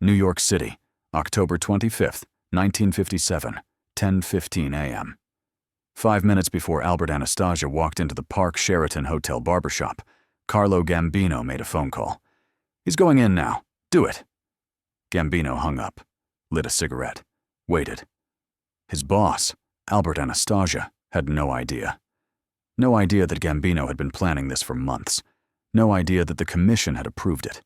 New York City, October 25th, 1957, 10:15 a.m. 5 minutes before Albert Anastasia walked into the Park Sheraton Hotel barbershop, Carlo Gambino made a phone call. "He's going in now. Do it." Gambino hung up, lit a cigarette, waited. His boss, Albert Anastasia, had no idea. No idea that Gambino had been planning this for months. No idea that the commission had approved it.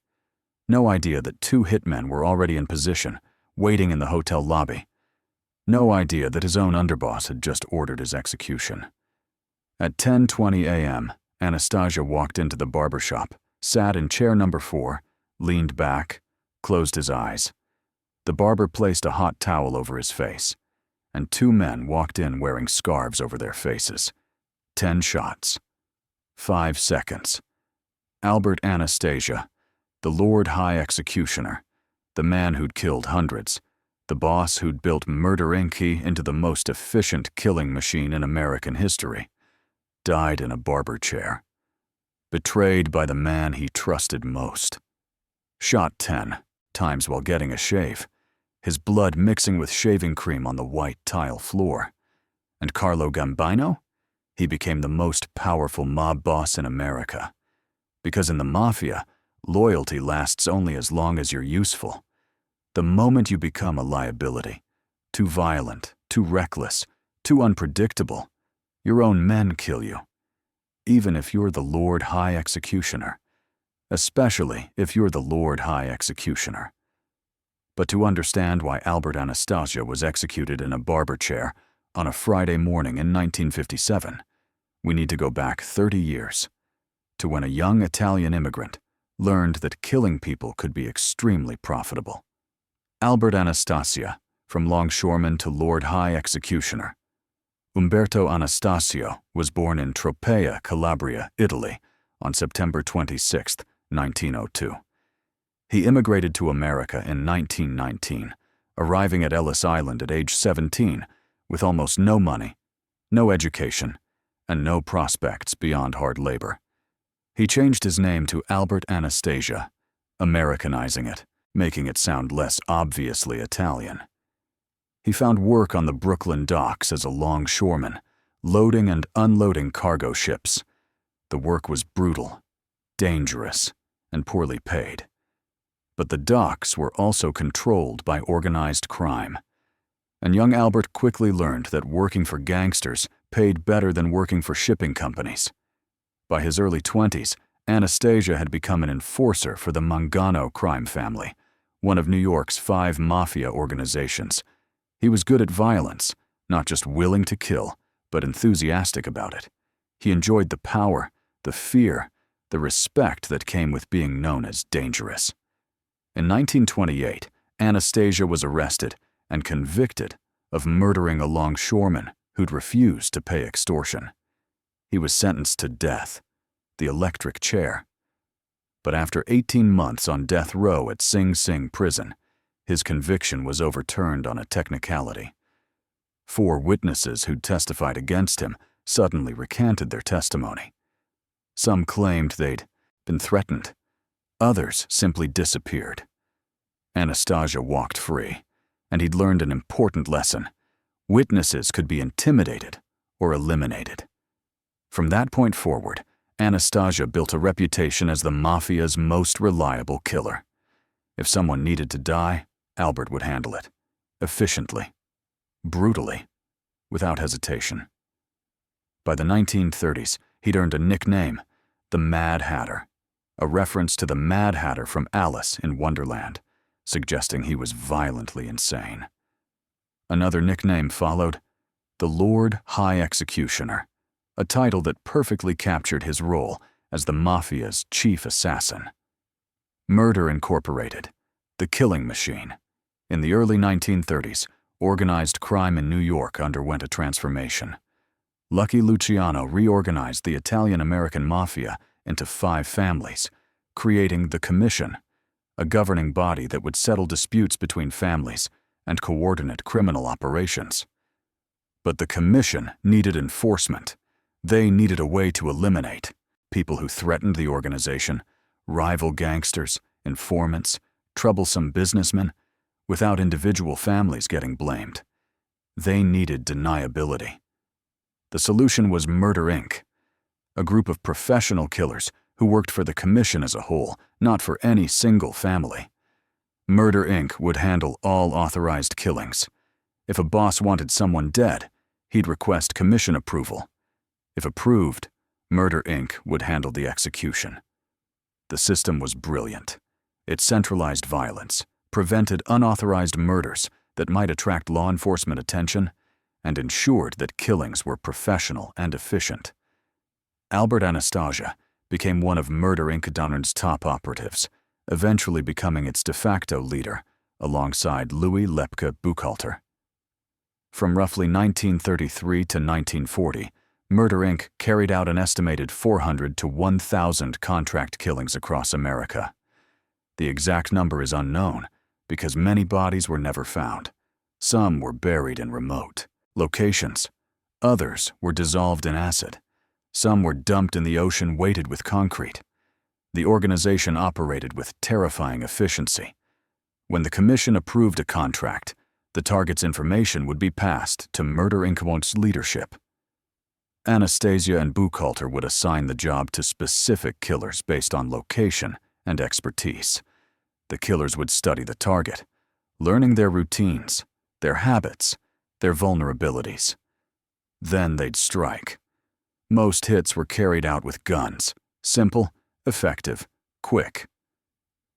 No idea that 2 hitmen were already in position, waiting in the hotel lobby. No idea that his own underboss had just ordered his execution. At 10:20 a.m., Anastasia walked into the barbershop, sat in chair number 4, leaned back, closed his eyes. The barber placed a hot towel over his face, and 2 men walked in wearing scarves over their faces. 10 shots. 5 seconds. Albert Anastasia, the Lord High Executioner, the man who'd killed hundreds, the boss who'd built Murder Inc. into the most efficient killing machine in American history, died in a barber chair, betrayed by the man he trusted most. Shot 10 times while getting a shave, his blood mixing with shaving cream on the white tile floor. And Carlo Gambino? He became the most powerful mob boss in America. Because in the mafia, loyalty lasts only as long as you're useful. The moment you become a liability, too violent, too reckless, too unpredictable, your own men kill you. Even if you're the Lord High Executioner. Especially if you're the Lord High Executioner. But to understand why Albert Anastasia was executed in a barber chair on a Friday morning in 1957, we need to go back 30 years, to when a young Italian immigrant learned that killing people could be extremely profitable. Albert Anastasia, from longshoreman to Lord High Executioner. Umberto Anastasio was born in Tropea, Calabria, Italy, on September 26, 1902. He immigrated to America in 1919, arriving at Ellis Island at age 17, with almost no money, no education, and no prospects beyond hard labor. He changed his name to Albert Anastasia, Americanizing it, making it sound less obviously Italian. He found work on the Brooklyn docks as a longshoreman, loading and unloading cargo ships. The work was brutal, dangerous, and poorly paid. But the docks were also controlled by organized crime. And young Albert quickly learned that working for gangsters paid better than working for shipping companies. By his early 20s, Anastasia had become an enforcer for the Mangano crime family, one of New York's 5 mafia organizations. He was good at violence, not just willing to kill, but enthusiastic about it. He enjoyed the power, the fear, the respect that came with being known as dangerous. In 1928, Anastasia was arrested and convicted of murdering a longshoreman who'd refused to pay extortion. He was sentenced to death, the electric chair. But after 18 months on death row at Sing Sing prison, his conviction was overturned on a technicality. 4 witnesses who'd testified against him suddenly recanted their testimony. Some claimed they'd been threatened. Others simply disappeared. Anastasia walked free, and he'd learned an important lesson. Witnesses could be intimidated or eliminated. From that point forward, Anastasia built a reputation as the mafia's most reliable killer. If someone needed to die, Albert would handle it. Efficiently. Brutally. Without hesitation. By the 1930s, he'd earned a nickname, the Mad Hatter, a reference to the Mad Hatter from Alice in Wonderland, suggesting he was violently insane. Another nickname followed, the Lord High Executioner, a title that perfectly captured his role as the mafia's chief assassin. Murder Incorporated, the killing machine. In the early 1930s, organized crime in New York underwent a transformation. Lucky Luciano reorganized the Italian-American mafia into 5 families, creating the Commission, a governing body that would settle disputes between families and coordinate criminal operations. But the Commission needed enforcement. They needed a way to eliminate people who threatened the organization, rival gangsters, informants, troublesome businessmen, without individual families getting blamed. They needed deniability. The solution was Murder Inc., a group of professional killers who worked for the commission as a whole, not for any single family. Murder Inc. would handle all authorized killings. If a boss wanted someone dead, he'd request commission approval. If approved, Murder Inc. would handle the execution. The system was brilliant. It centralized violence, prevented unauthorized murders that might attract law enforcement attention, and ensured that killings were professional and efficient. Albert Anastasia became one of Murder Inc.'s top operatives, eventually becoming its de facto leader, alongside Louis Lepke Buchalter. From roughly 1933 to 1940, Murder Inc. carried out an estimated 400 to 1,000 contract killings across America. The exact number is unknown because many bodies were never found. Some were buried in remote locations. Others were dissolved in acid. Some were dumped in the ocean weighted with concrete. The organization operated with terrifying efficiency. When the commission approved a contract, the target's information would be passed to Murder Inc.'s leadership. Anastasia and Buchalter would assign the job to specific killers based on location and expertise. The killers would study the target, learning their routines, their habits, their vulnerabilities. Then they'd strike. Most hits were carried out with guns, simple, effective, quick.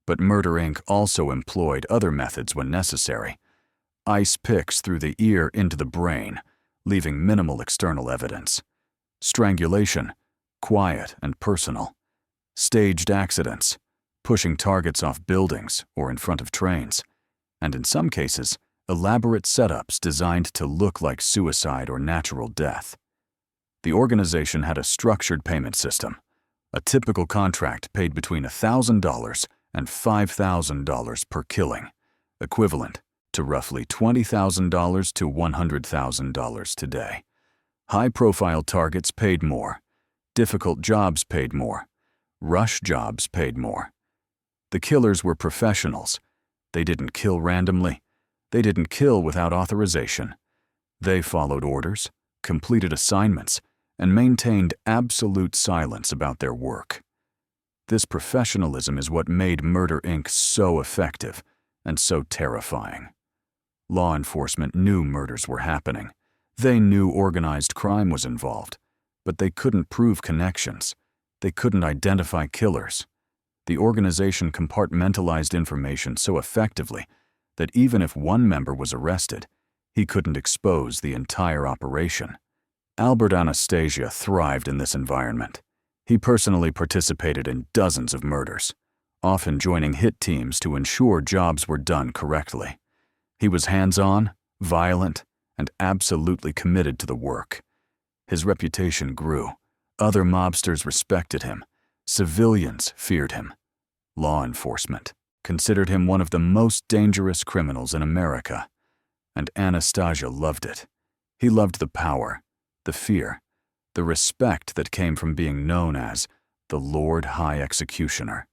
But Murder Inc. also employed other methods when necessary. Ice picks through the ear into the brain, leaving minimal external evidence. Strangulation, quiet and personal. Staged accidents, pushing targets off buildings or in front of trains. And in some cases, elaborate setups designed to look like suicide or natural death. The organization had a structured payment system. A typical contract paid between $1,000 and $5,000 per killing, equivalent to roughly $20,000 to $100,000 today. High-profile targets paid more. Difficult jobs paid more. Rush jobs paid more. The killers were professionals. They didn't kill randomly. They didn't kill without authorization. They followed orders, completed assignments, and maintained absolute silence about their work. This professionalism is what made Murder Inc. so effective and so terrifying. Law enforcement knew murders were happening. They knew organized crime was involved, but they couldn't prove connections. They couldn't identify killers. The organization compartmentalized information so effectively that even if one member was arrested, he couldn't expose the entire operation. Albert Anastasia thrived in this environment. He personally participated in dozens of murders, often joining hit teams to ensure jobs were done correctly. He was hands-on, violent, and absolutely committed to the work. His reputation grew. Other mobsters respected him. Civilians feared him. Law enforcement considered him one of the most dangerous criminals in America. And Anastasia loved it. He loved the power, the fear, the respect that came from being known as the Lord High Executioner.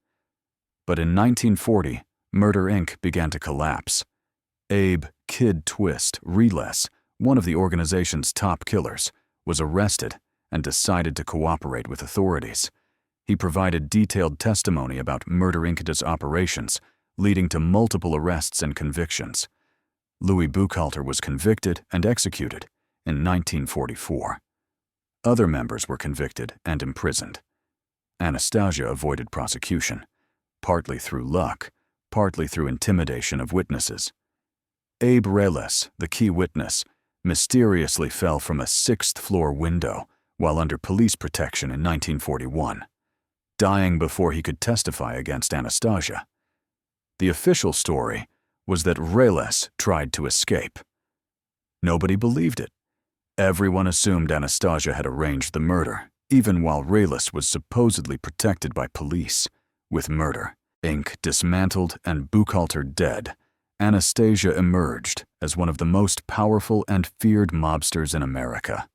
But in 1940, Murder Inc. began to collapse. Abe "Kid" Twist Reles, one of the organization's top killers, was arrested and decided to cooperate with authorities. He provided detailed testimony about Murder Inc.'s operations, leading to multiple arrests and convictions. Louis Buchalter was convicted and executed in 1944. Other members were convicted and imprisoned. Anastasia avoided prosecution, partly through luck, partly through intimidation of witnesses. Abe Reles, the key witness, mysteriously fell from a 6th-floor window while under police protection in 1941, dying before he could testify against Anastasia. The official story was that Reles tried to escape. Nobody believed it. Everyone assumed Anastasia had arranged the murder, even while Reles was supposedly protected by police. With Murder Inc. dismantled and Buchalter dead, Anastasia emerged as one of the most powerful and feared mobsters in America.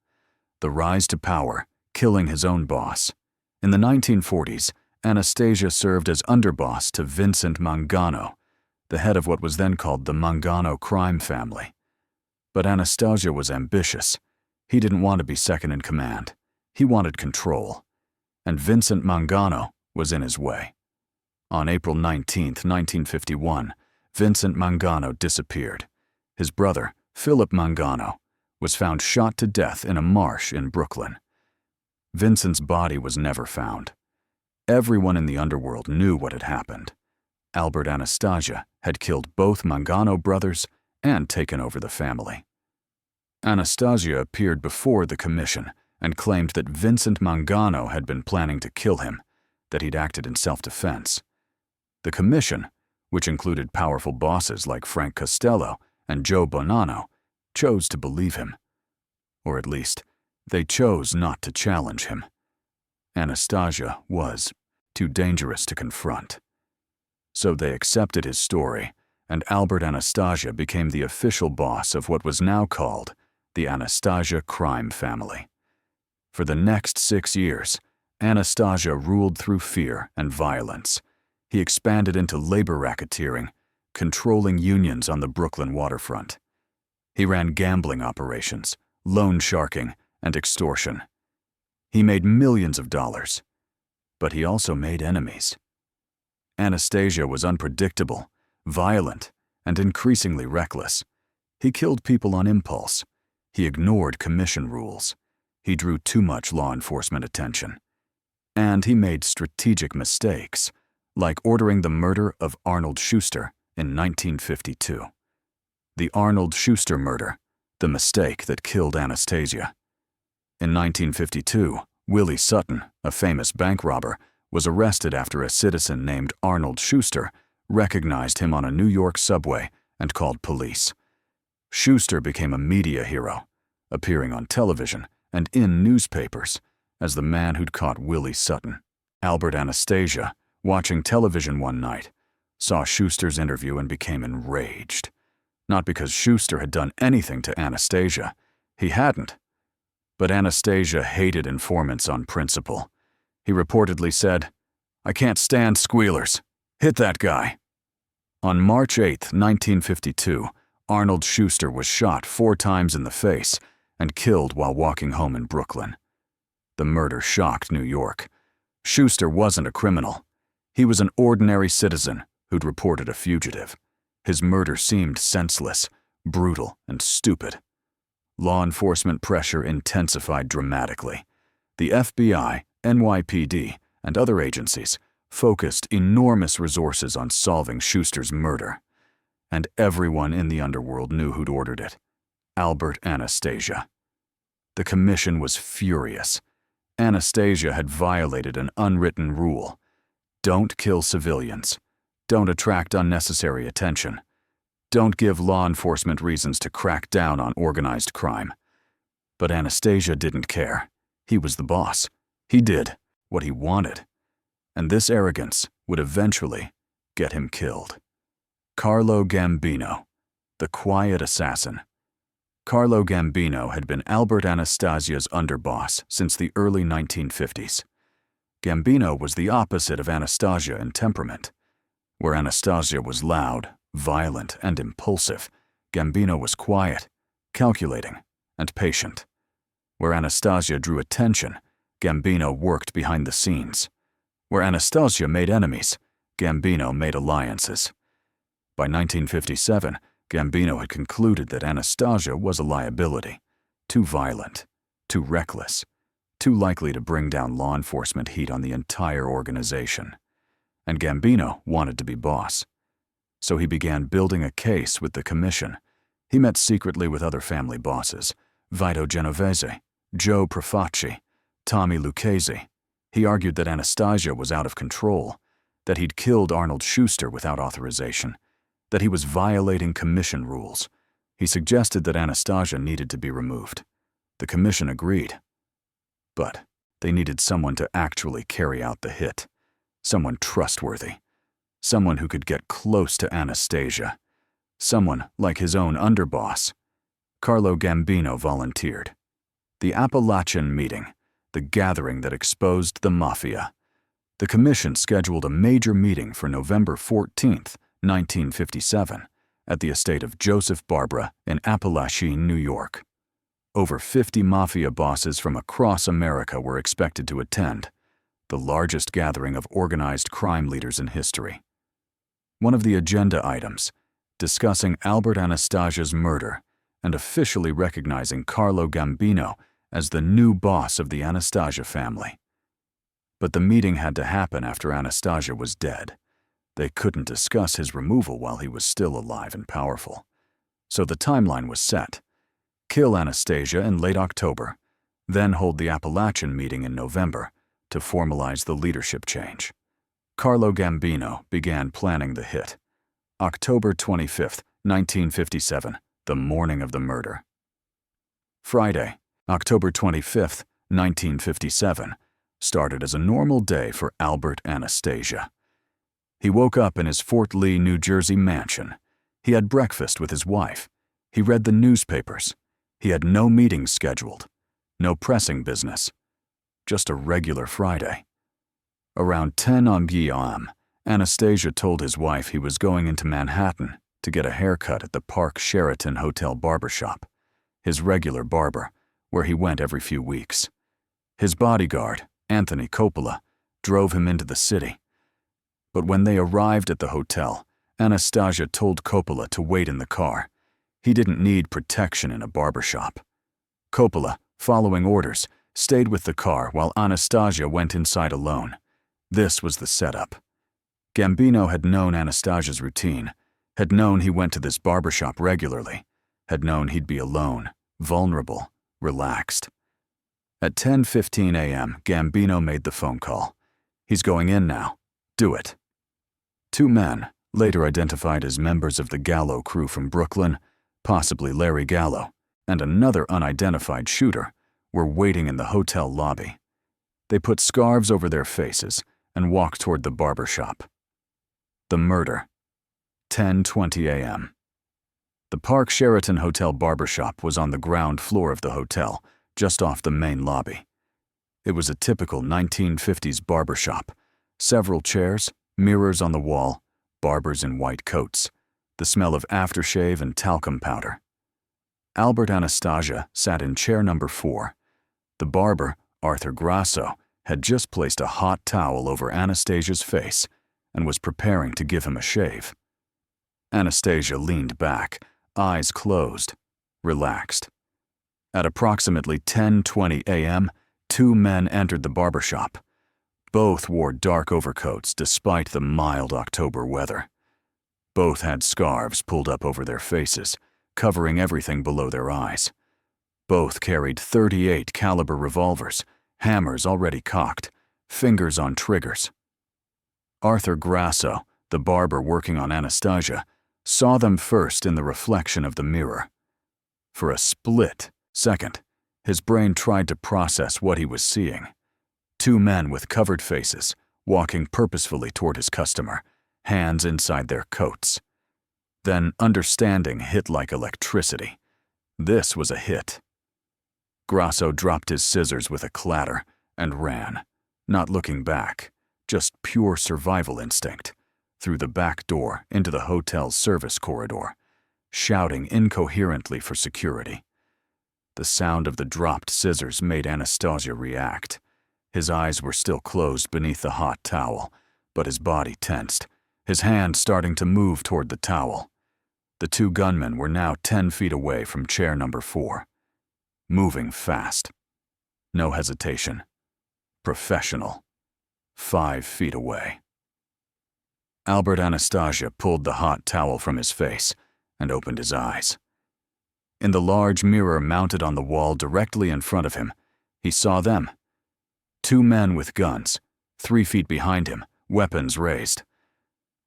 The rise to power, killing his own boss. In the 1940s, Anastasia served as underboss to Vincent Mangano, the head of what was then called the Mangano crime family. But Anastasia was ambitious. He didn't want to be second in command. He wanted control. And Vincent Mangano was in his way. On April 19, 1951, Vincent Mangano disappeared. His brother, Philip Mangano, was found shot to death in a marsh in Brooklyn. Vincent's body was never found. Everyone in the underworld knew what had happened. Albert Anastasia had killed both Mangano brothers and taken over the family. Anastasia appeared before the commission and claimed that Vincent Mangano had been planning to kill him, that he'd acted in self-defense. The commission, which included powerful bosses like Frank Costello and Joe Bonanno, chose to believe him. Or at least, they chose not to challenge him. Anastasia was too dangerous to confront. So they accepted his story, and Albert Anastasia became the official boss of what was now called the Anastasia crime family. For the next 6 years, Anastasia ruled through fear and violence. He expanded into labor racketeering, controlling unions on the Brooklyn waterfront. He ran gambling operations, loan sharking, and extortion. He made millions of dollars, but he also made enemies. Anastasia was unpredictable, violent, and increasingly reckless. He killed people on impulse. He ignored commission rules. He drew too much law enforcement attention. And he made strategic mistakes, like ordering the murder of Arnold Schuster in 1952. The Arnold Schuster murder, the mistake that killed Anastasia. In 1952, Willie Sutton, a famous bank robber, was arrested after a citizen named Arnold Schuster recognized him on a New York subway and called police. Schuster became a media hero, appearing on television and in newspapers as the man who'd caught Willie Sutton. Albert Anastasia, watching television one night, saw Schuster's interview and became enraged. Not because Schuster had done anything to Anastasia. He hadn't. But Anastasia hated informants on principle. He reportedly said, "I can't stand squealers. Hit that guy." On March 8, 1952, Arnold Schuster was shot 4 times in the face and killed while walking home in Brooklyn. The murder shocked New York. Schuster wasn't a criminal. He was an ordinary citizen who'd reported a fugitive. His murder seemed senseless, brutal, and stupid. Law enforcement pressure intensified dramatically. The FBI, NYPD, and other agencies focused enormous resources on solving Schuster's murder. And everyone in the underworld knew who'd ordered it: Albert Anastasia. The commission was furious. Anastasia had violated an unwritten rule. Don't kill civilians. Don't attract unnecessary attention. Don't give law enforcement reasons to crack down on organized crime. But Anastasia didn't care. He was the boss. He did what he wanted. And this arrogance would eventually get him killed. Carlo Gambino, the quiet assassin. Carlo Gambino had been Albert Anastasia's underboss since the early 1950s. Gambino was the opposite of Anastasia in temperament. Where Anastasia was loud, violent, and impulsive, Gambino was quiet, calculating, and patient. Where Anastasia drew attention, Gambino worked behind the scenes. Where Anastasia made enemies, Gambino made alliances. By 1957, Gambino had concluded that Anastasia was a liability, too violent, too reckless, too likely to bring down law enforcement heat on the entire organization. And Gambino wanted to be boss. So he began building a case with the commission. He met secretly with other family bosses: Vito Genovese, Joe Profaci, Tommy Lucchese. He argued that Anastasia was out of control, that he'd killed Arnold Schuster without authorization, that he was violating commission rules. He suggested that Anastasia needed to be removed. The commission agreed. But they needed someone to actually carry out the hit, someone trustworthy, someone who could get close to Anastasia, someone like his own underboss. Carlo Gambino volunteered. The Appalachian meeting, the gathering that exposed the mafia. The commission scheduled a major meeting for November 14th, 1957, at the estate of Joseph Barbara in Apalachine, New York. Over 50 mafia bosses from across America were expected to attend, the largest gathering of organized crime leaders in history. One of the agenda items, discussing Albert Anastasia's murder and officially recognizing Carlo Gambino as the new boss of the Anastasia family. But the meeting had to happen after Anastasia was dead. They couldn't discuss his removal while he was still alive and powerful. So the timeline was set. Kill Anastasia in late October, then hold the Appalachian meeting in November to formalize the leadership change. Carlo Gambino began planning the hit. October 25, 1957, the morning of the murder. Friday, October 25, 1957, started as a normal day for Albert Anastasia. He woke up in his Fort Lee, New Jersey mansion. He had breakfast with his wife. He read the newspapers. He had no meetings scheduled, no pressing business. Just a regular Friday. Around 10 p.m., Anastasia told his wife he was going into Manhattan to get a haircut at the Park Sheraton Hotel barbershop, his regular barber, where he went every few weeks. His bodyguard, Anthony Coppola, drove him into the city. But when they arrived at the hotel, Anastasia told Coppola to wait in the car. He didn't need protection in a barbershop. Coppola, following orders, stayed with the car while Anastasia went inside alone. This was the setup. Gambino had known Anastasia's routine, had known he went to this barbershop regularly, had known he'd be alone, vulnerable, relaxed. At 10:15 a.m., Gambino made the phone call. He's going in now. Do it. Two men, later identified as members of the Gallo crew from Brooklyn, possibly Larry Gallo, and another unidentified shooter, were waiting in the hotel lobby. They put scarves over their faces and walked toward the barbershop. The murder. 10:20 a.m. The Park Sheraton Hotel barbershop was on the ground floor of the hotel, just off the main lobby. It was a typical 1950s barbershop. Several chairs, mirrors on the wall, barbers in white coats, the smell of aftershave and talcum powder. Albert Anastasia sat in chair number 4. The barber, Arthur Grasso, had just placed a hot towel over Anastasia's face and was preparing to give him a shave. Anastasia leaned back, eyes closed, relaxed. At approximately 10:20 a.m., two men entered the barbershop. Both wore dark overcoats despite the mild October weather. Both had scarves pulled up over their faces, covering everything below their eyes. Both carried .38 caliber revolvers, hammers already cocked, fingers on triggers. Arthur Grasso, the barber working on Anastasia, saw them first in the reflection of the mirror. For a split second, his brain tried to process what he was seeing. Two men with covered faces, walking purposefully toward his customer, hands inside their coats. Then understanding hit like electricity. This was a hit. Grasso dropped his scissors with a clatter and ran, not looking back, just pure survival instinct, through the back door into the hotel's service corridor, shouting incoherently for security. The sound of the dropped scissors made Anastasia react. His eyes were still closed beneath the hot towel, but his body tensed, his hand starting to move toward the towel. The two gunmen were now 10 feet away from chair number 4. Moving fast. No hesitation. Professional. 5 feet away. Albert Anastasia pulled the hot towel from his face and opened his eyes. In the large mirror mounted on the wall directly in front of him, he saw them. Two men with guns, 3 feet behind him, weapons raised.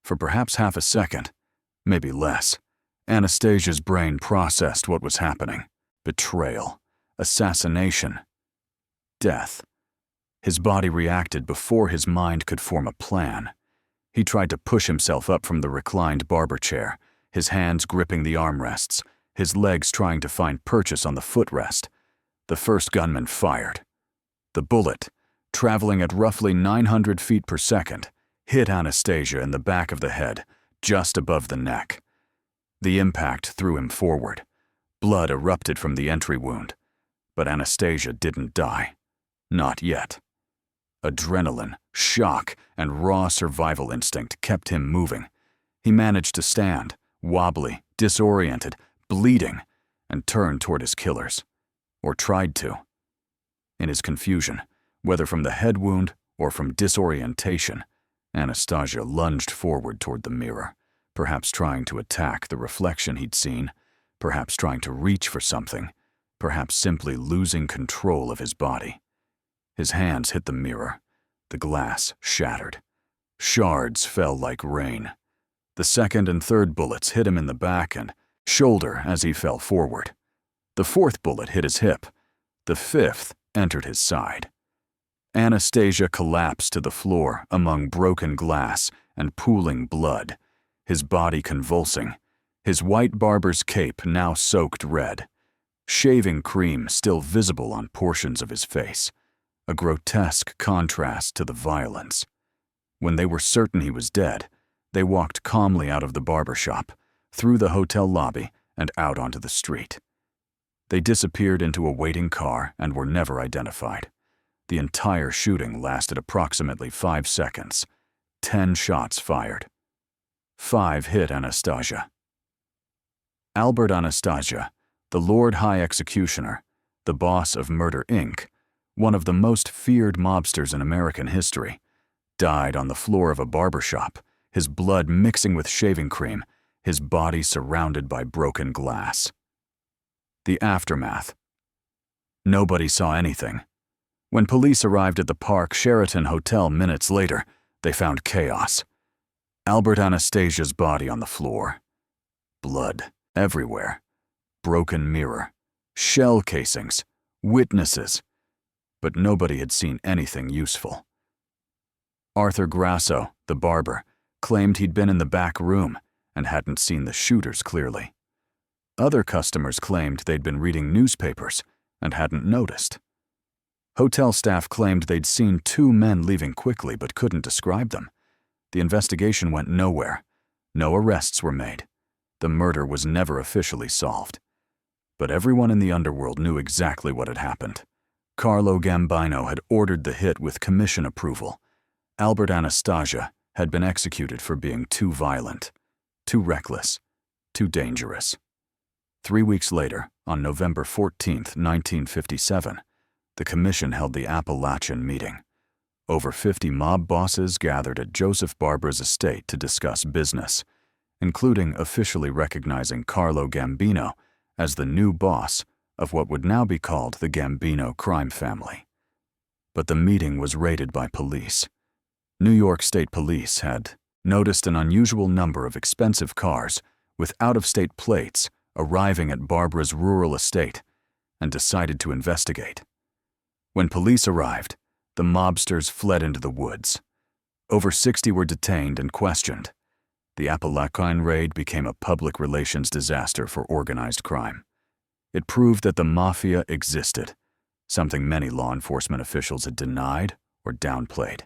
For perhaps half a second, maybe less, Anastasia's brain processed what was happening. Betrayal, assassination, death. His body reacted before his mind could form a plan. He tried to push himself up from the reclined barber chair, his hands gripping the armrests, his legs trying to find purchase on the footrest. The first gunman fired. The bullet, traveling at roughly 900 feet per second, hit Anastasia in the back of the head, just above the neck. The impact threw him forward. Blood erupted from the entry wound, but Anastasia didn't die. Not yet. Adrenaline, shock, and raw survival instinct kept him moving. He managed to stand, wobbly, disoriented, bleeding, and turned toward his killers. Or tried to. In his confusion, whether from the head wound or from disorientation, Anastasia lunged forward toward the mirror, perhaps trying to attack the reflection he'd seen, perhaps trying to reach for something, perhaps simply losing control of his body. His hands hit the mirror. The glass shattered. Shards fell like rain. The second and third bullets hit him in the back and shoulder as he fell forward. The fourth bullet hit his hip. The fifth entered his side. Anastasia collapsed to the floor among broken glass and pooling blood, his body convulsing, his white barber's cape now soaked red, shaving cream still visible on portions of his face, a grotesque contrast to the violence. When they were certain he was dead, they walked calmly out of the barbershop, through the hotel lobby, and out onto the street. They disappeared into a waiting car and were never identified. The entire shooting lasted approximately 5 seconds. 10 shots fired. 5 hit Anastasia. Albert Anastasia, the Lord High Executioner, the boss of Murder, Inc., one of the most feared mobsters in American history, died on the floor of a barbershop, his blood mixing with shaving cream, his body surrounded by broken glass. The aftermath. Nobody saw anything. When police arrived at the Park Sheraton Hotel minutes later, they found chaos. Albert Anastasia's body on the floor. Blood everywhere. Broken mirror. Shell casings. Witnesses. But nobody had seen anything useful. Arthur Grasso, the barber, claimed he'd been in the back room and hadn't seen the shooters clearly. Other customers claimed they'd been reading newspapers and hadn't noticed. Hotel staff claimed they'd seen 2 men leaving quickly but couldn't describe them. The investigation went nowhere. No arrests were made. The murder was never officially solved. But everyone in the underworld knew exactly what had happened. Carlo Gambino had ordered the hit with commission approval. Albert Anastasia had been executed for being too violent, too reckless, too dangerous. 3 weeks later, on November 14, 1957, the commission held the Appalachian meeting. Over 50 mob bosses gathered at Joseph Barber's estate to discuss business, including officially recognizing Carlo Gambino as the new boss of what would now be called the Gambino crime family. But the meeting was raided by police. New York State Police had noticed an unusual number of expensive cars with out-of-state plates arriving at Barbara's rural estate and decided to investigate. When police arrived, the mobsters fled into the woods. Over 60 were detained and questioned. The Appalachian raid became a public relations disaster for organized crime. It proved that the mafia existed, something many law enforcement officials had denied or downplayed.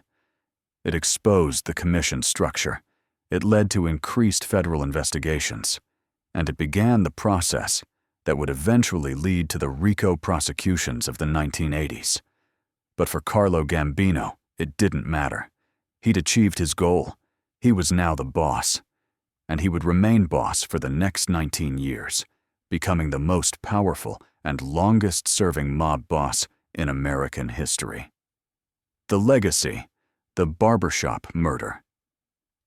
It exposed the commission's structure. It led to increased federal investigations, and it began the process that would eventually lead to the RICO prosecutions of the 1980s. But for Carlo Gambino, it didn't matter. He'd achieved his goal. He was now the boss, and he would remain boss for the next 19 years, becoming the most powerful and longest-serving mob boss in American history. The legacy, the barbershop murder.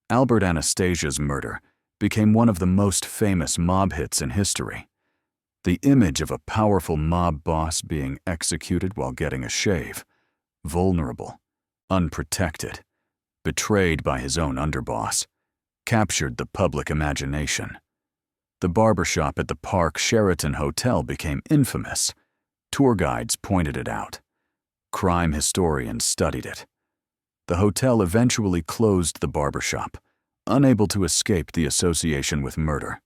Albert Anastasia's murder became one of the most famous mob hits in history. The image of a powerful mob boss being executed while getting a shave, vulnerable, unprotected, betrayed by his own underboss, captured the public imagination. The barbershop at the Park Sheraton Hotel became infamous. Tour guides pointed it out. Crime historians studied it. The hotel eventually closed the barbershop, unable to escape the association with murder.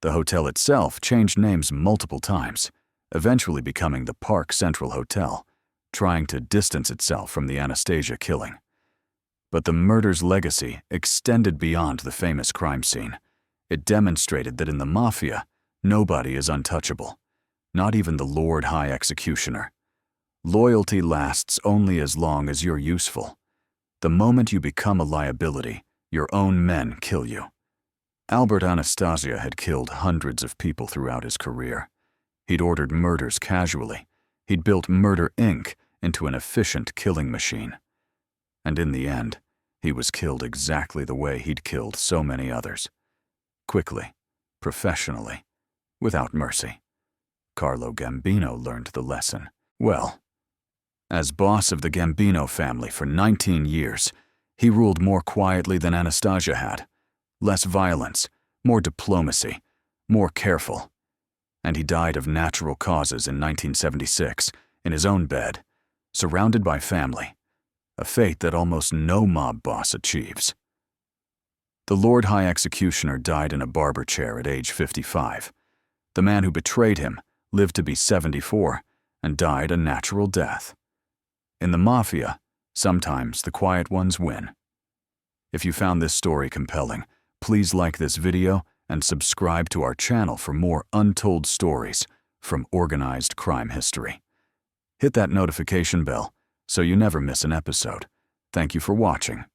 The hotel itself changed names multiple times, eventually becoming the Park Central Hotel, trying to distance itself from the Anastasia killing. But the murder's legacy extended beyond the famous crime scene. It demonstrated that in the mafia, nobody is untouchable, not even the Lord High Executioner. Loyalty lasts only as long as you're useful. The moment you become a liability, your own men kill you. Albert Anastasia had killed hundreds of people throughout his career. He'd ordered murders casually. He'd built Murder, Inc. into an efficient killing machine. And in the end, he was killed exactly the way he'd killed so many others. Quickly, professionally, without mercy. Carlo Gambino learned the lesson well. As boss of the Gambino family for 19 years, he ruled more quietly than Anastasia had. Less violence, more diplomacy, more careful. And he died of natural causes in 1976, in his own bed, surrounded by family, a fate that almost no mob boss achieves. The Lord High Executioner died in a barber chair at age 55. The man who betrayed him lived to be 74 and died a natural death. In the mafia, sometimes the quiet ones win. If you found this story compelling, please like this video and subscribe to our channel for more untold stories from organized crime history. Hit that notification bell so you never miss an episode. Thank you for watching.